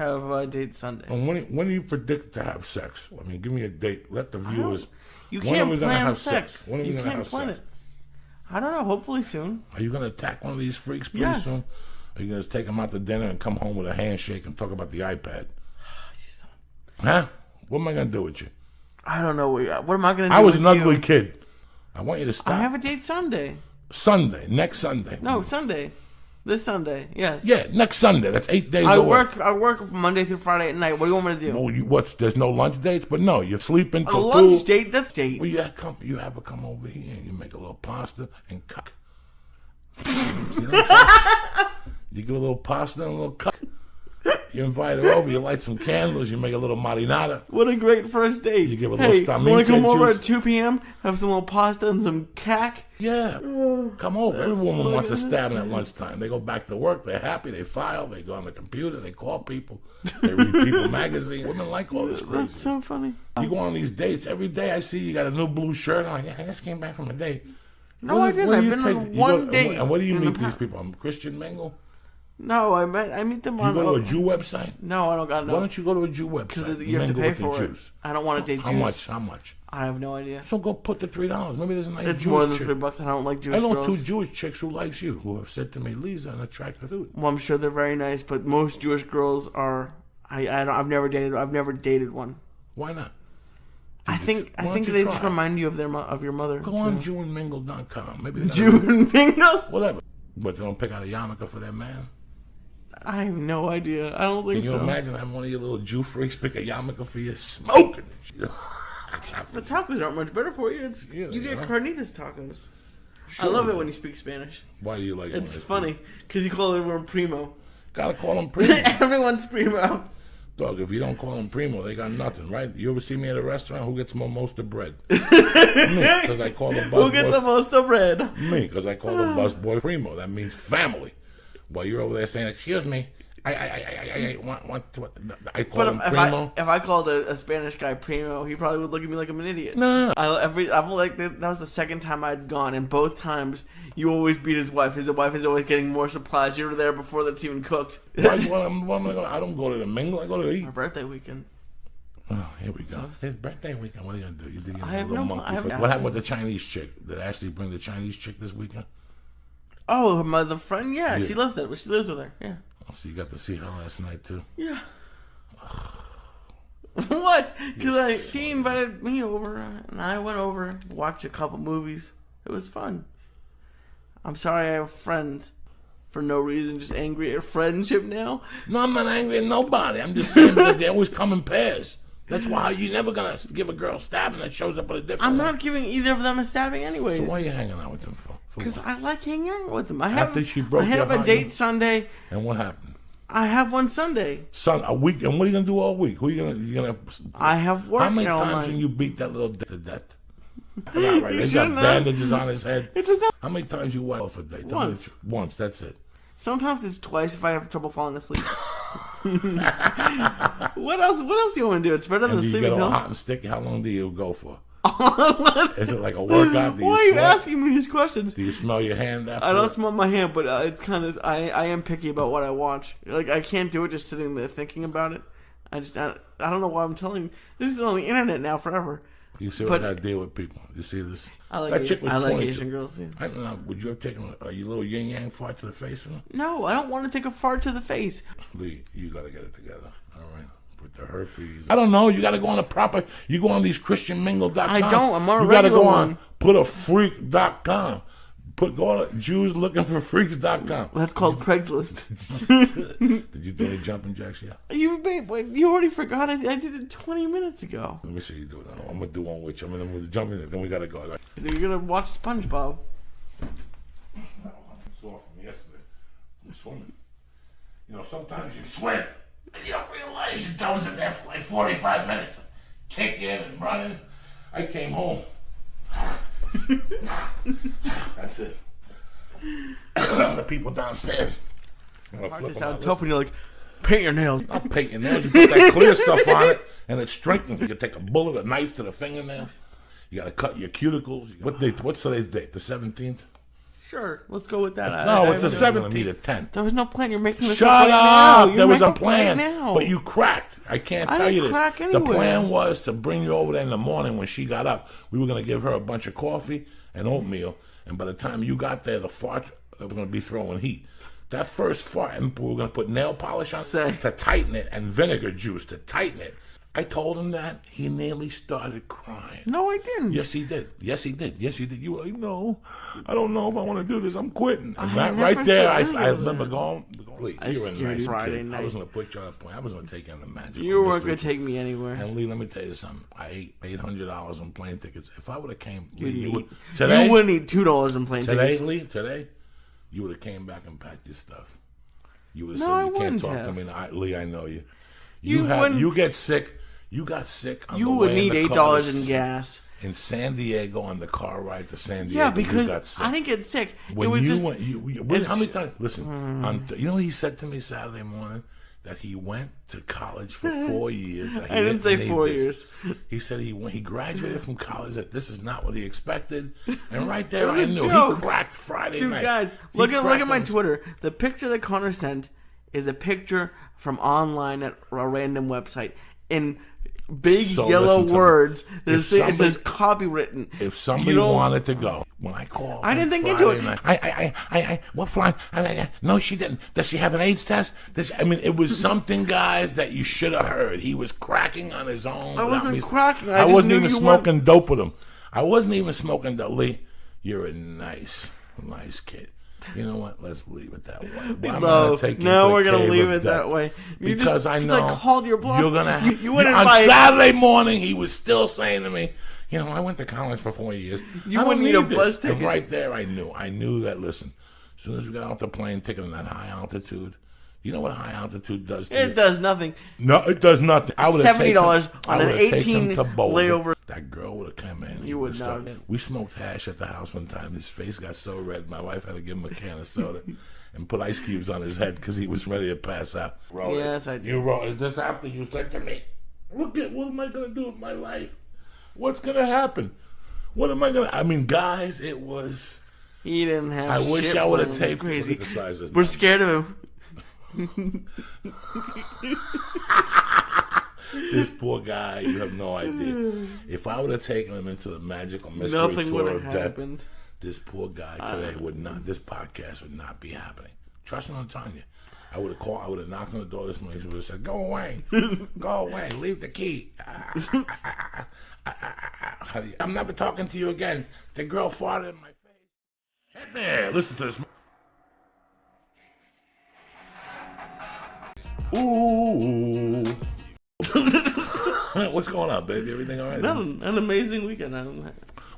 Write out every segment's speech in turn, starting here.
have a date Sunday. And when do you predict to have sex? I mean, give me a date. Let the viewers. You when can't are we gonna plan have sex. When are we You gonna can't have plan sex? it. I don't know. Hopefully soon. Are you gonna attack one of these freaks pretty Yes. soon? Are you gonna take them out to dinner and come home with a handshake and talk about the iPad? Huh? What am I gonna do with you? I don't know. What am I gonna do? I was with an ugly you? kid. I want you to stop. I have a date Sunday. Sunday, next Sunday. No, Sunday. This Sunday. Yes. Yeah, next Sunday. That's 8 days I away. work Monday through Friday at night. What do you want me to do? Well, there's no lunch dates, but no, you're sleeping A till lunch 2. date? That's date. Well, you have to come over here and you make a little pasta and cook. You get a little pasta and a little cook. You invite her over, you light some candles, you make a little marinara. What a great first date. You give a little Hey, stamina want to come over juice. at 2 p.m., have some little pasta and some cack? Yeah, come over. Every woman so wants a good. stabbing at lunchtime. They go back to work, they're happy, they file, they go on the computer, they call people, they read People magazine. Women like all this crazy. That's so funny. You go on these dates, every day I see you got a new blue shirt on. Yeah, I just came back from a date. No, I didn't. I've been on one date. And what do you in the meet these past. people on? Christian Mingle? No, I meet them You on. go to a Jew website? No, I don't got no. Why don't you go to a Jew website? Because you have to Mingle pay with the for it. Jews. I don't want to date How Jews. much? How much? I have no idea. So go put the $3. Maybe there's a nice It's Jewish more than chick. $3. I don't like Jewish I know girls. 2 Jewish chicks who likes you, who have said to me, Lisa, an attractive dude. Well, I'm sure they're very nice, but most Jewish girls are. I've never dated one. Why not? I think why don't you they try? just remind you of your mother. Go on JewandMingle.com. Maybe they got Jew and Mingle? whatever. But they don't pick out a yarmulke for their man. I have no idea. I don't think Can you so. imagine having one of your little Jew freaks pick a yarmulke for you, smoking? The tacos aren't much better for you. Yeah, You get they are. carnitas tacos. Sure. I love it when you speak Spanish. Why do you like it? It's funny because you call everyone primo. Gotta call them primo. Everyone's primo. Dog, if you don't call them primo, they got nothing, right? You ever see me at a restaurant? Who gets mimosa bread? Me, because I call the Who gets busboy. the most of bread? Me, because I call the busboy primo. That means family. While you're over there saying, "Excuse me, I want to." I call But him primo. if I called a Spanish guy primo, he probably would look at me like I'm an idiot. No. I've like that was the second time I'd gone, and both times you always beat his wife. His wife is always getting more supplies. You were there before that's even cooked. I don't go to the mingle. I go to eat. My birthday weekend. Oh, here we go. It's birthday weekend. What are you gonna do? You think you're I a have little no- monkey? I have- What happened with the Chinese chick? Did Ashley bring the Chinese chick this weekend? Oh, the friend? Yeah, Yeah. she lives there. She lives with her. Yeah. Oh, so you got to see her last night too. Yeah. What? Because she invited me over, and I went over, watched a couple movies. It was fun. I'm sorry I have friends for no reason, just angry at friendship now. No, I'm not angry at nobody. I'm just saying because they always come in pairs. That's why you're never gonna give a girl a stabbing that shows up with a different. I'm one. not giving either of them a stabbing anyways. So why are you hanging out with them for? Because what? I like hanging out with them. After she broke I have your a heart, date Sunday. And what happened? I have one Sunday. A week. And what are you gonna do all week? Who are you gonna? I have work How many all times night. can you beat that little dick to death? Yeah, right. He's got shouldn't have. bandages on his head. It does not. How many times you wipe off a day? Tell me Once. the truth. Once. That's it. Sometimes it's twice if I have trouble falling asleep. What else? What else do you want to do? It's better than And the do you sleeping get all pill. hot and sticky? How long do you go for? Is it like a workout? Do Why are you you sweat? asking me these questions? Do you smell your hand after? I don't smell my hand, but it's kind of. I am picky about what I watch. Like I can't do it just sitting there thinking about it. I don't know why I'm telling you. This is on the internet now forever. You see what I gotta deal with people. You see this? I like That chick was I like 22. Asian girls. Yeah. I don't know. Would you have taken a little yin yang fart to the face from her? No, I don't want to take a fart to the face. Lee, you gotta get it together. All right. Put the herpes. I don't know. You gotta go on the proper. You go on these ChristianMingle.com. I don't. I'm on a You gotta regular go on. one. Put a freak.com. Go to Jews looking for freaks.com. That's called Craigslist. Did you do any jumping jacks yet? You already forgot it. I did it 20 minutes ago. Let me see you do it. I'm gonna do one with you. I'm gonna jump in it. Then we gotta go. You're gonna watch SpongeBob. I saw from yesterday. I'm swimming. You know, sometimes you swim and you don't realize your toes in there for like 45 minutes. Kicking and running. I came home. That's it. The people downstairs. Hard to sound tough when you're like, paint your nails. I'll paint your nails. You put that clear stuff on it, and it strengthens. You can take a bullet, a knife to the fingernails. You got to cut your cuticles. What's today's date? The 17th? Sure, let's go with that. No, it's the 17th. Meet at 10. There was no plan. You're making this Shut up right up! now. There was a making plan, right now. but you cracked. I can't tell didn't you this. crack The anywhere. plan was to bring you over there in the morning when she got up. We were going to give her a bunch of coffee and oatmeal, and by the time you got there, the farts were going to be throwing heat. That first fart, and we were going to put nail polish on to tighten it and vinegar juice to tighten it. I told him that. He nearly started crying. No, I didn't. Yes, he did. Yes, he did. Yes, he did. You were like, no, I don't know if I want to do this. I'm quitting. And right there, I remember going, Lee, you were a nice Friday kid. night. I was going to put you on a point. I was going to take you on the magic. You weren't going to take me anywhere. And Lee, let me tell you something. I ate $800 on plane tickets. If I would have came, You wouldn't today, need $2 in plane tickets. Lee, today, you would have came back and packed your stuff. You would have No, said, I you can't wouldn't talk have. to me now. Lee, I know you. wouldn't- You get sick. You got sick on You the would way need in the car $8 in gas. in San Diego on the car ride to San Diego. Yeah, because you got sick. I didn't get sick. When it was you just went, how many times? Listen, you know what he said to me Saturday morning? That he went to college for 4 years. I didn't say 4 years. He said he graduated from college. That this is not what he expected. And right there, It was I a knew joke. he cracked Friday Dude, night. guys, look at my Twitter. The picture that Connor sent is a picture from online at a random website in big yellow listen to me. words. It If says copywritten. If somebody wanted to go, when I called, I didn't think Friday into it. Night, what flying? No, she didn't. Does she have an AIDS test? It was something, guys, that you should have heard. He was cracking on his own. I wasn't me. cracking. I just wasn't knew even you smoking dope with him. I wasn't even smoking dope. Lee, you're a nice kid. You know what? Let's leave it that way. We're gonna leave it that way. Because I know I called your bluff. you're gonna. You wouldn't on buy Saturday morning, he was still saying to me, I went to college for 4 years. You I wouldn't don't need a this." bus ticket. And right there, I knew that. Listen, as soon as we got off the plane, taking that high altitude. You know what high altitude does to you? It does nothing. No, it does nothing. I would have $70 on an 18 18 layover. That girl would have come in. You would not. We smoked hash at the house one time. His face got so red, my wife had to give him a can of soda and put ice cubes on his head because he was ready to pass out. Roll Yes, I did. You roll it. Just after you said to me, "Look at what am I going to do with my life? What's going to happen? What am I going to?" I mean, guys, it was. He didn't have. I wish shit I would have planned. taped. Crazy. Look at the size of his We're mouth. scared of him. This poor guy, you have no idea. If I would have taken him into the magical mystery Nothing tour would of have death, happened. this poor guy today would not. This podcast would not be happening. Trust me, I'm telling you. I would have called. I would have knocked on the door this morning. He would have said, "Go away, go away, leave the key." I'm never talking to you again. The girl farted in my face. Head there. Listen to this. Ooh. What's going on, baby? Everything all right? Nothing. An amazing weekend.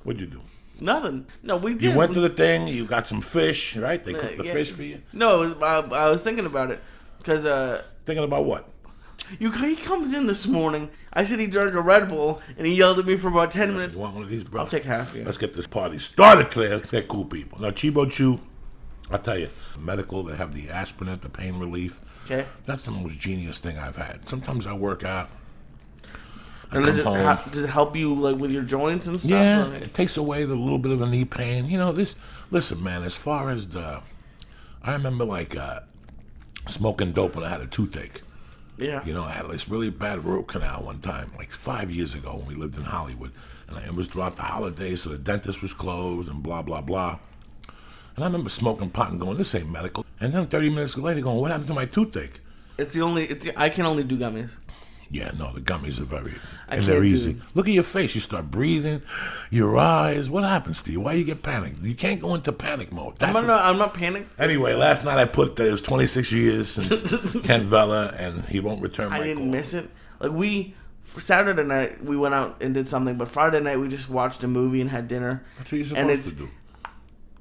What'd you do? Nothing. No, we did. You went to the thing. You got some fish, right? They cooked the yeah. fish for you. No, I was thinking about it because Thinking about what? he comes in this morning. I said he drank a Red Bull, and he yelled at me for about 10 minutes. You want one of these, bro? I'll take half. Yeah. Let's get this party started, Claire. They're cool people. Now, Chibo Chew, I'll tell you, medical, they have the aspirin, the pain relief. Okay. That's the most genius thing I've had. Sometimes I work out. And does it help you like with your joints and stuff? Yeah, or? it takes away the little bit of the knee pain. Listen, man, as far as I remember smoking dope when I had a toothache. Yeah. I had this really bad root canal one time, like 5 years ago when we lived in Hollywood. And it was throughout the holidays, so the dentist was closed and blah, blah, blah. And I remember smoking pot and going, this ain't medical. And then 30 minutes later going, what happened to my toothache? I can only do gummies. Yeah, no, the gummies are they're can't easy. do- Look at your face. You start breathing, your eyes. What happens to you? Why you get panicked? You can't go into panic mode. I'm not panicked. Anyway, last night I put that it was 26 years since Ken Vella, and he won't return my I didn't call. miss it. For Saturday night, we went out and did something, but Friday night we just watched a movie and had dinner. That's what you're And supposed to do.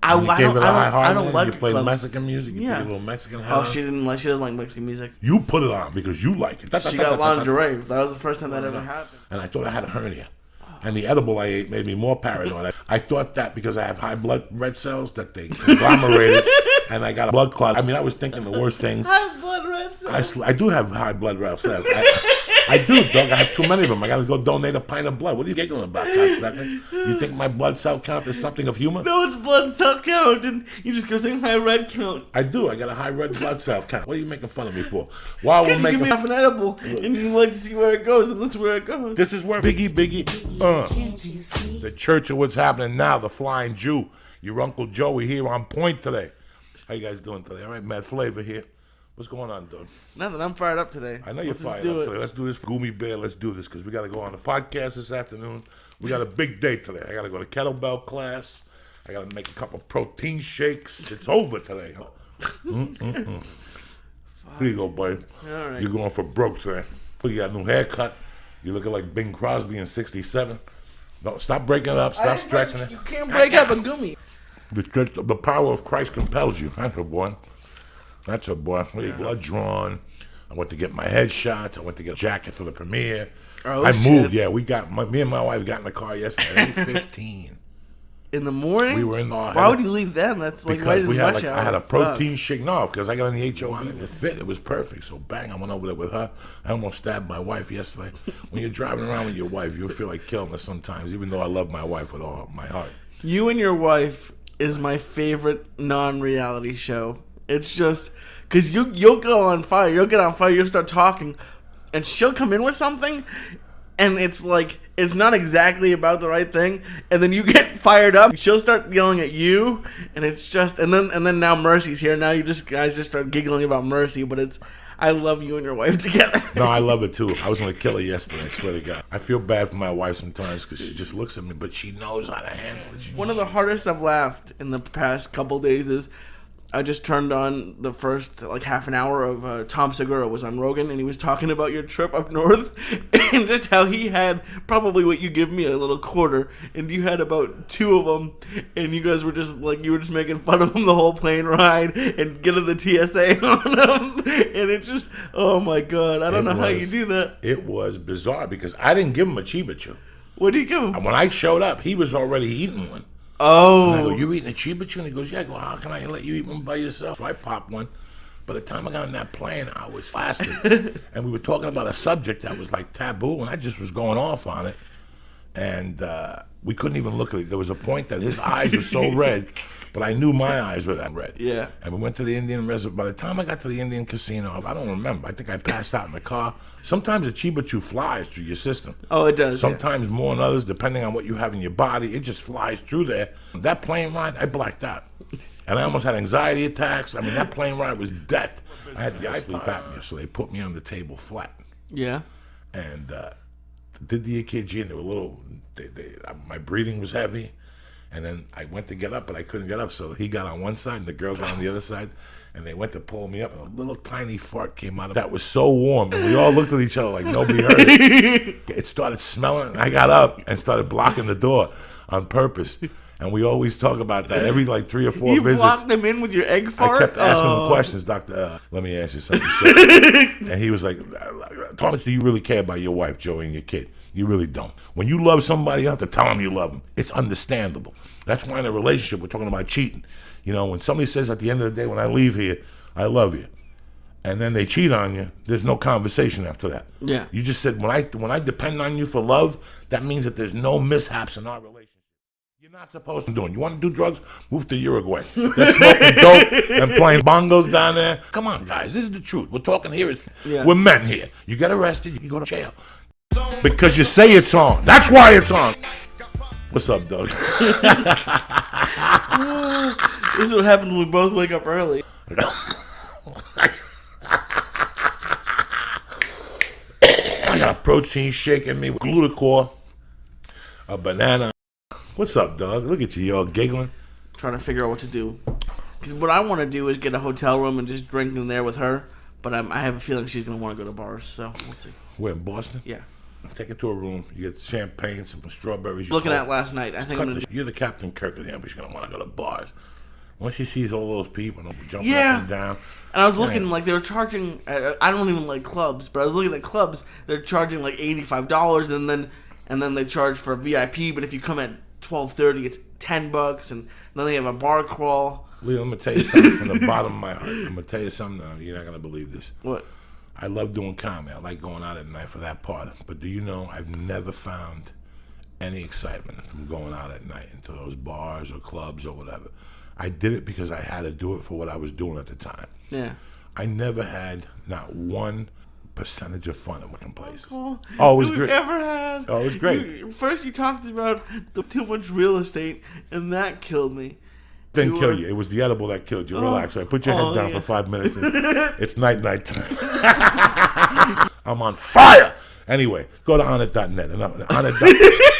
I You gave it a high don't heart, like you play club. Mexican music, you Yeah. put a little Mexican hat Oh, on. she doesn't like Mexican music. You put it on because you like it. She got lingerie. That was the first time that ever happened. And I thought I had a hernia. And the edible I ate made me more paranoid. I thought that because I have high blood red cells that they conglomerated and I got a blood clot. I mean, I was thinking the worst things. High blood red cells. I do have high blood red cells. I do, dog. I have too many of them. I got to go donate a pint of blood. What are you giggling about, cocksucker? You think my blood cell count is something of humor? No, it's blood cell count, and you just go saying high red count. I do. I got a high red blood cell count. What are you making fun of me for? While we're You making give me half an edible, and you like to see where it goes, and this is where it goes. This is where Biggie, the church of what's happening now, the Flying Jew. Your Uncle Joey here on point today. How you guys doing today? All right, Mad Flavor here. What's going on, dude? Nothing. I'm fired up today. I know you're fired up today. Let's do this for Goomy Bear. Let's do this because we got to go on the podcast this afternoon. We got a big day today. I got to go to kettlebell class. I got to make a couple protein shakes. It's over today. Here you go, buddy. All right. You're going for broke today. You got a new haircut. You're looking like Bing Crosby in 67. No, stop breaking it up. Stop stretching it. You can't break up a gummy. The power of Christ compels you. That's a boy. That's a boy. Blood drawn. I went to get my headshots. I went to get a jacket for the premiere. Oh, I shit. moved. Yeah, me and my wife got in the car yesterday at 8:15. In the morning? We were in the... Why would you leave then? That's like right in we had rush hour. I had a protein shake. No, because I got on the HOV. It fit. It was perfect. So bang, I went over there with her. I almost stabbed my wife yesterday. When you're driving around with your wife, you feel like killing her sometimes, even though I love my wife with all my heart. You and Your Wife is my favorite non-reality show. It's just because you'll go on fire. You'll get on fire. You'll start talking, and she'll come in with something, and it's like it's not exactly about the right thing, and then you get fired up. She'll start yelling at you, and it's just and then now Mercy's here. Now you guys just start giggling about Mercy, but it's I love you and your wife together. No, I love it too. I was gonna kill her yesterday. I swear to God. I feel bad for my wife sometimes because she just looks at me, but she knows how to handle it. One of the hardest I've laughed in the past couple days is I just turned on the first like half an hour of Tom Segura was on Rogan, and he was talking about your trip up north and just how he had probably what you give me, a little quarter, and you had about 2 of them, and you guys were just like, you were just making fun of him the whole plane ride and getting the TSA on him, and it's just, oh my God, I don't know how you do that. It was bizarre because I didn't give him a Chiba Chew. What did you give him? When I showed up, he was already eating one. Oh. And I go, you eating a Chiba Chew? And he goes, yeah. I go, how can I let you eat one by yourself? So I popped one. By the time I got on that plane, I was fasting. And we were talking about a subject that was like taboo, and I just was going off on it. And we couldn't even look at it. There was a point that his eyes were so red, but I knew my eyes were that red. Yeah. And we went to the Indian reservoir. By the time I got to the Indian casino, I don't remember. I think I passed out in the car. Sometimes a Chiba Chew flies through your system. Oh, it does. Sometimes more than others, depending on what you have in your body. It just flies through there. That plane ride, I blacked out. And I almost had anxiety attacks. I mean, that plane ride was death. I had the sleep apnea, so they put me on the table flat. Yeah. And did the EKG, and they were a little, my breathing was heavy. And then I went to get up, but I couldn't get up. So he got on one side, and the girl got on the other side. And they went to pull me up, and a little tiny fart came out of that was so warm. And we all looked at each other like nobody heard it. It started smelling, and I got up and started blocking the door on purpose. And we always talk about that every like 3 or 4 you visits. You blocked them in with your egg fart? I kept asking him questions, Doctor. Let me ask you something. And he was like, how much do you really care about your wife, Joey, and your kid? You really don't. When you love somebody, you have to tell them you love them. It's understandable. That's why in a relationship, we're talking about cheating. You know, when somebody says at the end of the day, when I leave here, I love you, and then they cheat on you, there's no conversation after that. Yeah. You just said, when I depend on you for love, that means that there's no mishaps in our relationship. You're not supposed to do it. You want to do drugs? Move to Uruguay. They're smoking dope and playing bongos down there. Come on, guys. This is the truth. We're talking here. We're men here. You get arrested, you go to jail. Because you say it's on. That's why it's on. What's up, Doug? This is what happens when we both wake up early. I got a protein shake in me with glutathione, a banana. What's up, Doug? Look at you all giggling. Trying to figure out what to do. Because what I want to do is get a hotel room and just drink in there with her. But I have a feeling she's going to want to go to bars, so we'll see. Where, in Boston? Yeah. Take her to a room. You get champagne, some strawberries. Looking at last night. I think you're the Captain Kirk of the She's going to want to go to bars. Once she sees all those people jumping up and down. And I was looking, like, they were charging, I don't even like clubs, but I was looking at clubs, they're charging like $85, and then they charge for a VIP, but if you come at 12:30, it's $10, and then they have a bar crawl. Leo, I'm going to tell you something from the bottom of my heart. I'm going to tell you something now. You're not going to believe this. What? I love doing comedy. I like going out at night for that part. But do you know, I've never found any excitement from going out at night into those bars or clubs or whatever. I did it because I had to do it for what I was doing at the time. Yeah. I never had not 1% of fun at one place. Oh, it was great. Ever had? Oh, it was great. First, you talked about the too much real estate, and that killed me. Didn't kill you. It was the edible that killed you. Relax. Right? Put your head down for 5 minutes. And it's night time. I'm on fire. Anyway, go to Onnit.net.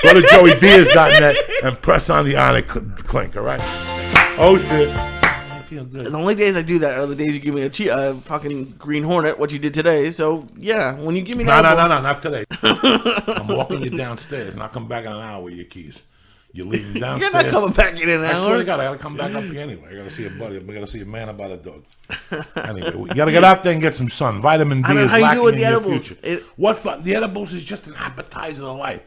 Go to JoeyDiaz.net and press on the Onnit clink, all right? Oh, shit. I feel good. The only days I do that are the days you give me a fucking Green Hornet, what you did today. So, yeah, when you give me No, not today. I'm walking you downstairs, and I'll come back in an hour with your keys. You leave them downstairs. You're not coming back in an hour. I swear to God, I got to come back up here anyway. I got to see a buddy. I got to see a man about a dog. Anyway, you got to get out there and get some sun. Vitamin D is lacking in your future. The edibles is just an appetizer of life.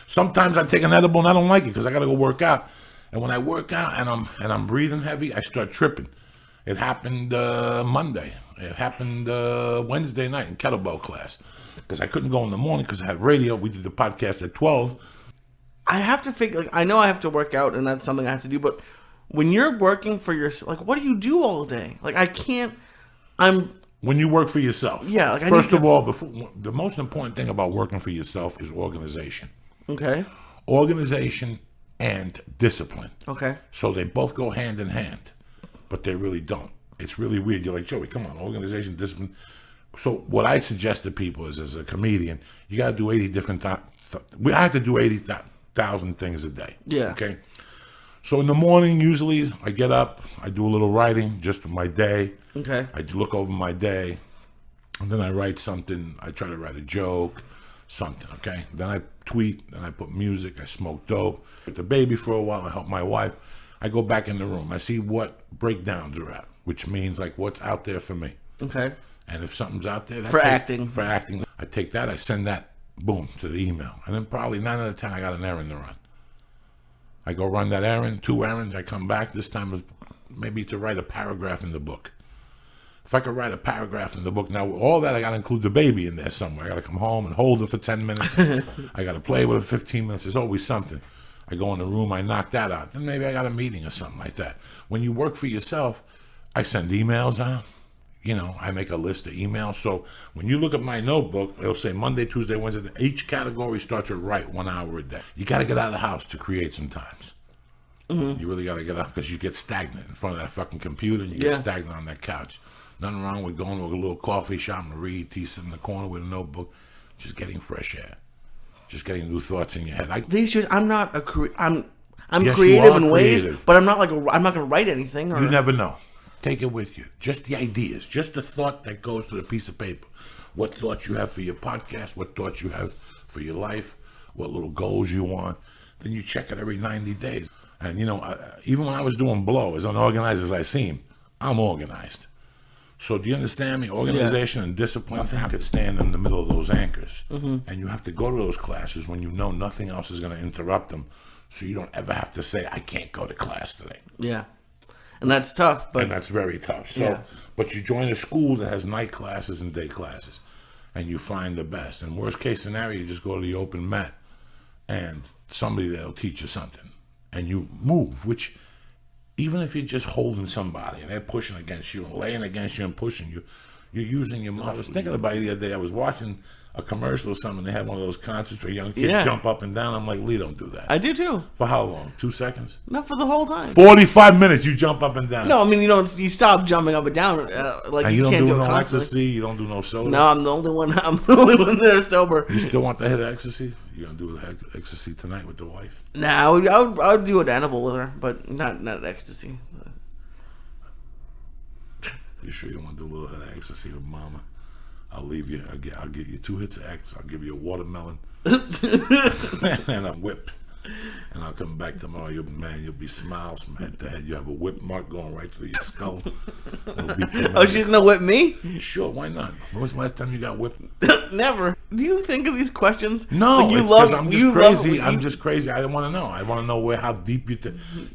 Sometimes I take an edible and I don't like it because I got to go work out. And when I work out and I'm breathing heavy, I start tripping. It happened Monday. It happened Wednesday night in kettlebell class because I couldn't go in the morning because I had radio. We did the podcast at 12. I have to figure, like, I know I have to work out and that's something I have to do, but when you're working for yourself, like, what do you do all day? Like, I can't, When you work for yourself. Yeah. Like, First of all, the most important thing about working for yourself is organization. Okay. Organization and discipline. Okay. So they both go hand in hand, but they really don't. It's really weird. You're like, Joey, come on, organization, discipline. So what I suggest to people is, as a comedian, you got to do 80 different I have to do 80,000 things a day. Yeah. Okay. So in the morning, usually I get up, I do a little writing just for my day. Okay. I look over my day, and then I write something. I try to write a joke, something. Okay. Then I tweet, then I put music. I smoke dope. With the baby for a while, I help my wife. I go back in the room. I see what breakdowns are at, which means like what's out there for me. Okay. And if something's out there for acting, I take that, I send that, boom, to the email. And then probably 9 out of 10, I got an errand to run. I go run that errand, 2 errands, I come back. This time was maybe to write a paragraph in the book. If I could write a paragraph in the book, now all that I got to include the baby in there somewhere. I got to come home and hold her for 10 minutes. I got to play with her 15 minutes. There's always something. I go in the room, I knock that out. Then maybe I got a meeting or something like that. When you work for yourself, I send emails out. You know, I make a list of emails. So when you look at my notebook, it'll say Monday, Tuesday, Wednesday. Each category starts at write 1 hour a day. You got to get out of the house to create sometimes. Mm-hmm. You really got to get out because you get stagnant in front of that fucking computer and you get stagnant on that couch. Nothing wrong with going to a little coffee shop and read, tea, sit in the corner with a notebook. Just getting fresh air. Just getting new thoughts in your head. These days, I'm not a I'm yes, creative in ways, but I'm not I'm not going to write anything. Or... You never know. Take it with you. Just the ideas. Just the thought that goes to the piece of paper. What thoughts you have for your podcast. What thoughts you have for your life. What little goals you want. Then you check it every 90 days. And, you know, even when I was doing Blow, as unorganized as I seem, I'm organized. So do you understand me? Organization and discipline. Nothing could stand in the middle of those anchors. Mm-hmm. And you have to go to those classes when you know nothing else is going to interrupt them. So you don't ever have to say, I can't go to class today. Yeah. And that's tough. And that's very tough. So, but you join a school that has night classes and day classes, and you find the best. And worst case scenario, you just go to the open mat, and somebody that'll teach you something, and you move. Which, even if you're just holding somebody and they're pushing against you and laying against you and pushing you, you're using your muscles. I was thinking about it the other day. I was watching a commercial or something. They had one of those concerts where young kids jump up and down. I'm like, Lee, don't do that. I do too. For how long? 2 seconds? Not for the whole time. 45 minutes you jump up and down. No, I mean, you stop jumping up and down. Like, and you can't do it no constantly. ecstasy. You don't do no soda. No, I'm the only one there sober. You still want the hit of ecstasy? You gonna do ecstasy tonight with the wife? Nah, I would do an edible with her, but not ecstasy. You sure you don't want to do a little hit of ecstasy with mama? I'll leave you. I'll give you 2 hits of X. I'll give you a watermelon and a whip, And I'll come back tomorrow. You'll be smiles from head to head. You have a whip mark going right through your skull. Oh, she's gonna whip me? Sure, why not? When was the last time you got whipped? Never. Do you think of these questions? No, like I'm just crazy. I'm just crazy. I don't want to know. I want to know how deep you.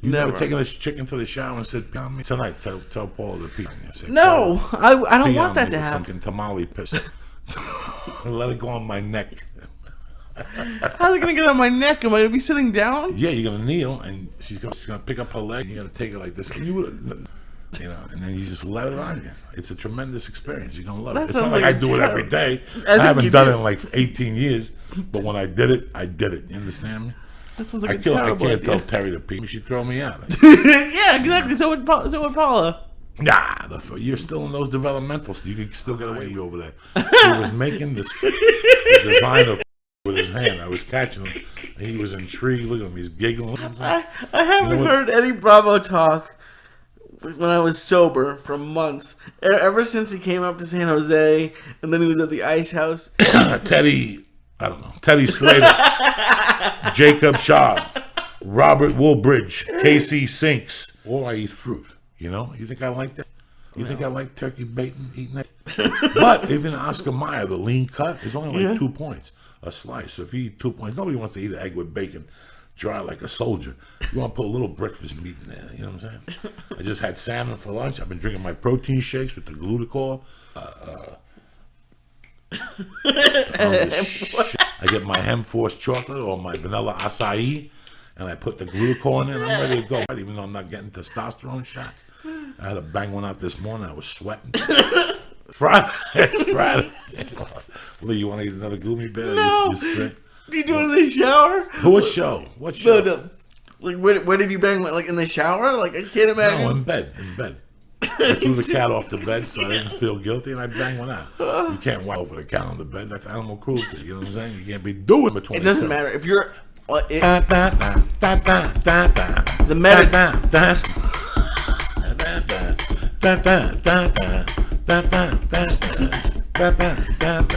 You never taken this chicken to the shower and said, "Tell me tonight." Tell Paul to pee on you. Say, no, I don't want that to happen. Some tamale piss. Let it go on my neck. How's it gonna get on my neck? Am I gonna be sitting down? Yeah, you're gonna kneel, and she's gonna pick up her leg. And you're gonna take it like this, and and then you just let it on you. It's a tremendous experience. You're gonna love it. It's not like I do it every day. I haven't done it in like 18 years, but when I did it, I did it. You understand me? That sounds like I can't tell Terry to pee. She'd throw me out. Yeah, exactly. So would Paula. Nah, you're still in those developmentals. You can still get away over there. He was making this designer with his hand. I was catching him. And he was intrigued. Look at him. He's giggling. I haven't heard Eddie Bravo talk when I was sober for months. Ever since he came up to San Jose, and then he was at the Ice House. Teddy Slater, Jacob Shaw, Robert Woolbridge, Casey Sinks. Or I eat fruit. You know? You think I like that? You think I like turkey bacon, eating that? But even Oscar Mayer, the lean cut, is only like 2 points a slice. So if you eat 2 points, nobody wants to eat an egg with bacon dry like a soldier. You want to put a little breakfast meat in there. You know what I'm saying? I just had salmon for lunch. I've been drinking my protein shakes with the glucose. I get my Hemforce chocolate or my vanilla acai, and I put the glucose in it, and I'm ready to go. Even though I'm not getting testosterone shots. I had to bang one out this morning. I was sweating. Friday. It's Friday. Lee, you want to eat another Goomy Bear? No. Do you do it in the shower? What show? What show? No. Like, where did you bang? Like, in the shower? Like, I can't imagine. No, in bed. I threw the cat off the bed so I didn't feel guilty, and I banged one out. You can't wipe over the cat on the bed. That's animal cruelty. You know what I'm saying? You can't be doing between. It doesn't matter. If you're... the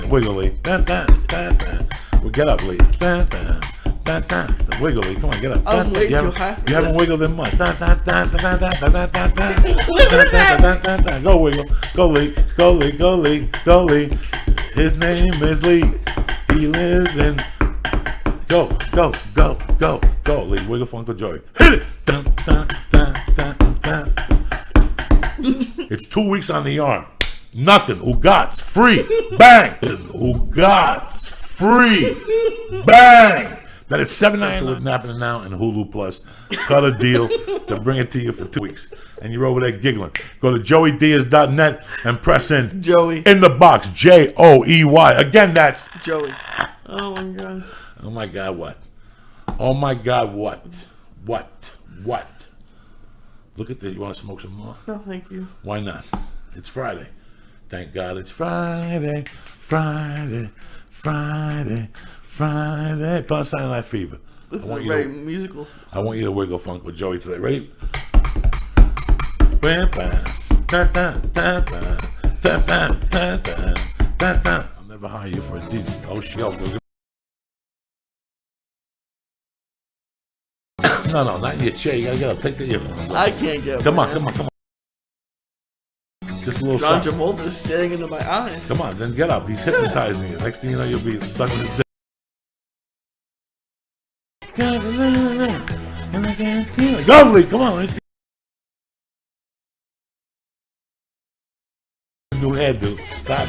Wiggly. Well, get up, Lee. Wiggly, come on, get up. I'm way too high. You haven't wiggled in months. Go wiggle. Go Lee. His name is Lee. He lives in. Go, Lee. Wiggle Funko Joey. Hit it. It's 2 weeks on the arm. Nothing. Ugats. Free. Bang. Ugats. Free. Bang. That is $7.99 happening now in Hulu Plus. Cut a deal to bring it to you for 2 weeks. And you're over there giggling. Go to joeydiaz.net and press in Joey in the box. Joey. Again, that's Joey. Oh my god. Oh my god, what? Oh my god, what? What? Look at this. You want to smoke some more? No, thank you. Why not? It's Friday. Thank God it's Friday. Put on Saturday Night Fever. This is very musicals. I want you to wiggle funk with Joey today. Ready? I'll never hire you for a DJ. Oh, shit. No, not in your chair. You gotta get up. Take the earphones. I can't get up. Come on. Just a little John something. Travolta is staring into my eyes. Come on, then get up. He's hypnotizing you. Next thing you know, you'll be sucking his dick. Go, Lee. Come on. Let's see. New hairdo. Stop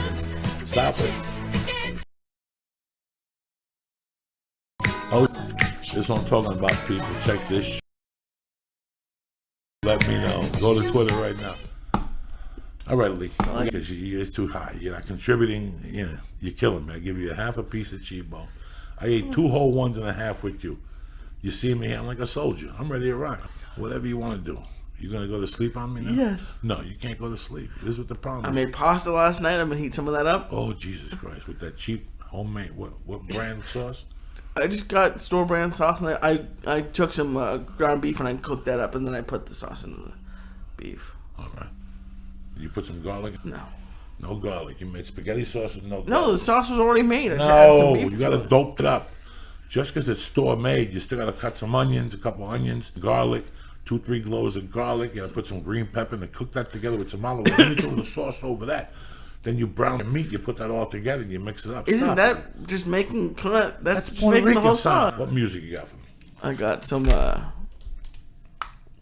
it. Oh, this is what I'm talking about, people. Check this. Let me know. Go to Twitter right now. All right, Lee. Because it's too high. You're not contributing. You're killing me. I give you a half a piece of cheese bone. I ate 2 whole ones and a half with you. You see me? I'm like a soldier. I'm ready to rock. Whatever you want to do. You gonna go to sleep on me now? Yes. No, you can't go to sleep. This is what the problem is. I made pasta last night. I'm gonna heat some of that up. Oh, Jesus Christ! With that cheap homemade what brand sauce? I just got store brand sauce, and I took some ground beef and I cooked that up, and then I put the sauce into the beef. All right. Did you put some garlic? No. No garlic. You made spaghetti sauce with no garlic. No, the sauce was already made. I No, some beef you gotta dope it up. Just because it's store made, you still got to cut some onions, a couple onions, garlic, 2-3 cloves of garlic. You got to put some green pepper and cook that together with some olive oil. Then you throw the sauce over that. Then you brown the meat. You put that all together and you mix it up. Isn't that just making? That's just Puerto making the whole Rican song. song. What music you got for me? I got some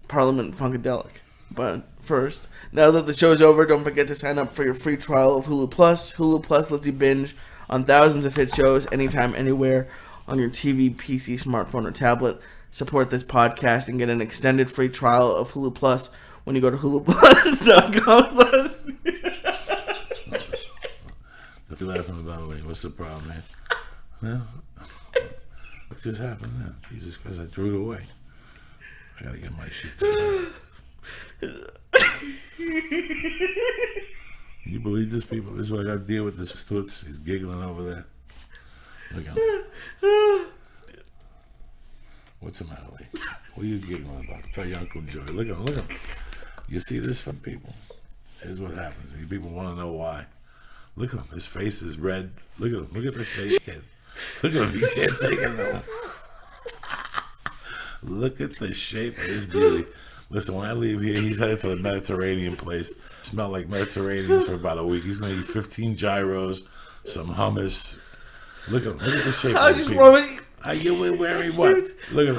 Parliament Funkadelic. But first, now that the show's over, don't forget to sign up for your free trial of Hulu Plus. Hulu Plus lets you binge on thousands of hit shows anytime, anywhere on your TV, PC, smartphone, or tablet. Support this podcast and get an extended free trial of Hulu Plus when you go to huluplus.com. If you're laughing about me, what's the problem, man? Well, what just happened now? Jesus Christ, I threw it away. I gotta get my shit together. You believe this, people? This is what I gotta deal with. This Stutz. He's giggling over there. Look at him. What's the matter, Lee? What are you giggling about? Tell your Uncle Joey. Look at him. Look at him. You see this from people? Here's what happens. These people want to know why. Look at him. His face is red. Look at him. Look at the shape. Look at him. You can't take it no. Look at the shape of his beauty. Listen, when I leave here, he's headed for the Mediterranean place. Smell like Mediterraneans for about a week. He's gonna eat 15 gyros, some hummus. Look at him. Look at the shape of his people. Are you wearing what? Look at him.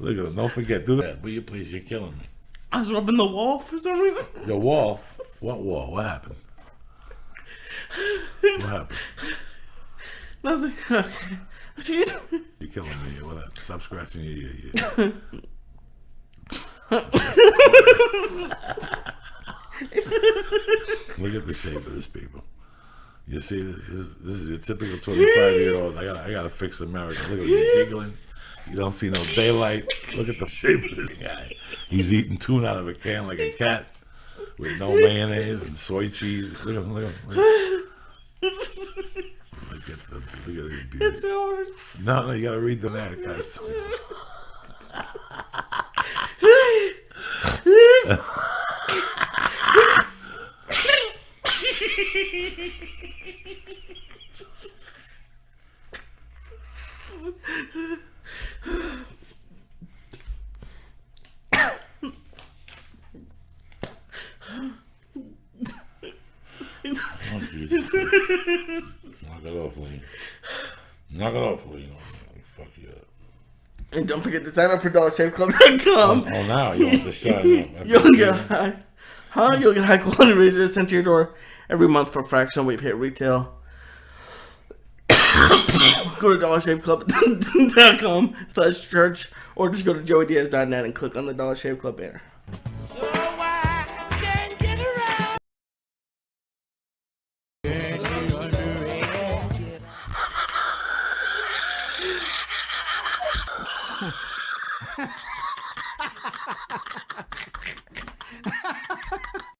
Look at him. Don't forget. Do that. Will you please? You're killing me. I was rubbing the wall for some reason. The wall? What wall? What happened? What happened? Nothing. Okay. You're killing me. What? Stop scratching your ear. Look at the shape of this, people. You see this? This is your typical 25-year-old. I gotta fix America. Look at him giggling. You don't see no daylight. Look at the shape of this guy. He's eating tuna out of a can like a cat with no mayonnaise and soy cheese. Look at him. Look at him. Look at this beauty. It's hard. No, you gotta read the neck, guys. Oh, Jesus. Knock it off, Lee. Knock it off, Lee. Fuck you up. And don't forget to sign up for DollarShaveClub.com. Oh, now you want the shot. You'll get high quality razors sent to your door every month for a fraction of what you pay at retail. Go to DollarShaveClub.com/church or just go to joeydiaz.net and click on the Dollar Shave Club banner. So I can get around.